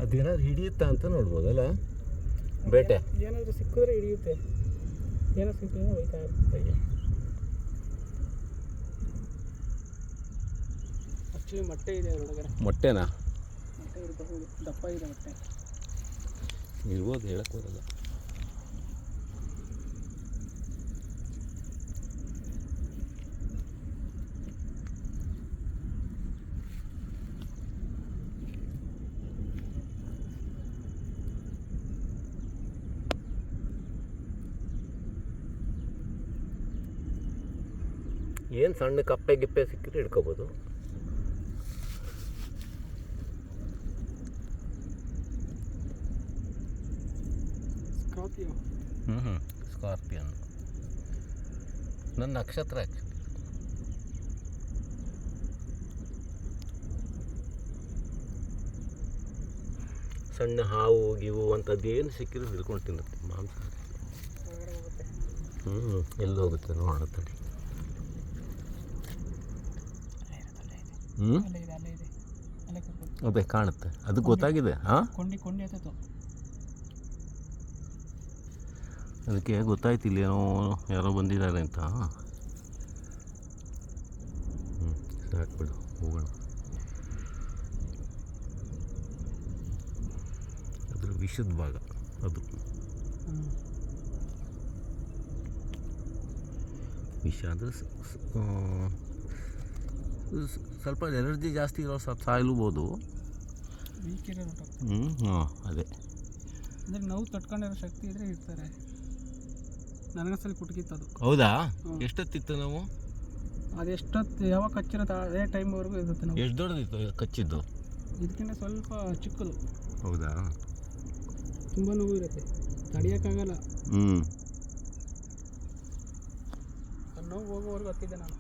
ಅದೇನಾದ್ರು ಹಿಡಿಯುತ್ತಾ ಅಂತ ನೋಡ್ಬೋದಲ್ಲ ಬೇಟೆ. ಏನಾದರೂ ಸಿಕ್ಕಿದ್ರೆ ಹಿಡಿಯುತ್ತೆ, ಏನೋ ಸಿಕ್ಕಿದ್ರೆ ಹೋಯ್ತಾ ಇರುತ್ತೆ. ಆ್ಯಕ್ಚುಲಿ ಮೊಟ್ಟೆ ಇದೆ ಒಳಗಡೆ. ಮೊಟ್ಟೆನಾ? ಮೊಟ್ಟೆ ಇರಬಹುದು, ದಪ್ಪ ಇದೆ ಮೊಟ್ಟೆ. ಇರ್ಬೋದು, ಹೇಳಕ್ಕೆ ಬರಲ್ಲ. ಏನು ಸಣ್ಣ ಕಪ್ಪೆ ಗಿಪ್ಪೆ ಸಿಕ್ಕಿದ್ರೆ ಹಿಡ್ಕೋಬೋದು. ಸ್ಕಾರ್ಪಿಯನ್ ನನ್ನ ನಕ್ಷತ್ರ ಆ್ಯಕ್ಚುಲಿ. ಸಣ್ಣ ಹಾವು ಗಿವು ಅಂಥದ್ದೇನು ಸಿಕ್ಕಿದ್ರು ಹಿಡ್ಕೊಂಡು ತಿನ್ನುತ್ತೆ ಮಾಂಸ. ಎಲ್ಲಿ ಹೋಗುತ್ತೆ ನೋಡೋಣ ತಡಿ. ಅದೇ ಕಾಣುತ್ತೆ, ಅದು ಗೊತ್ತಾಗಿದೆ. ಹಾಂ, ಕೊಂಡಿ ಆಯ್ತು. ಅದಕ್ಕೆ ಗೊತ್ತಾಯ್ತಿಲ್ಲ ಏನೋ ಯಾರೋ ಬಂದಿದ್ದಾರೆ ಅಂತ. ಸಾಕ್ಬಿಡು, ಹೋಗೋಣ. ಅದ್ರ ವಿಷದ ಭಾಗ ಅದು. ವಿಷ ಅಂದರೆ ಸ್ವಲ್ಪ ಎನರ್ಜಿ ಜಾಸ್ತಿ ಇರೋ ಸಾಯ್ಲೂಬೋದು. ಹಾಂ, ಅದೇ ಅಂದರೆ ನೋವು ತಟ್ಕೊಂಡಿರೋ ಶಕ್ತಿ ಇದ್ರೆ ಇರ್ತಾರೆ. ನನಗಸಲಿ ಕುಟ್ಕಿತ್ತದು. ಹೌದಾ? ಎಷ್ಟೊತ್ತಿತ್ತು ನಾವು? ಅದೆಷ್ಟೊತ್ತು ಯಾವಾಗ ಕಚ್ಚಿರೋದು ಅದೇ ಟೈಮ್ವರೆಗೂ ಇರುತ್ತೆ. ನಾವು ಎಷ್ಟು ದೊಡ್ಡದಿತ್ತು ಕಚ್ಚಿದ್ದು? ಇದಕ್ಕಿಂತ ಸ್ವಲ್ಪ ಚಿಕ್ಕದು. ಹೌದಾ? ತುಂಬ ನೋವು ಇರುತ್ತೆ, ತಡಿಯೋಕ್ಕಾಗಲ್ಲ. ಹ್ಞೂ, ನೋವು ಹೋಗೋವರೆಗೂ ಹತ್ತಿದ್ದೆ ನಾನು.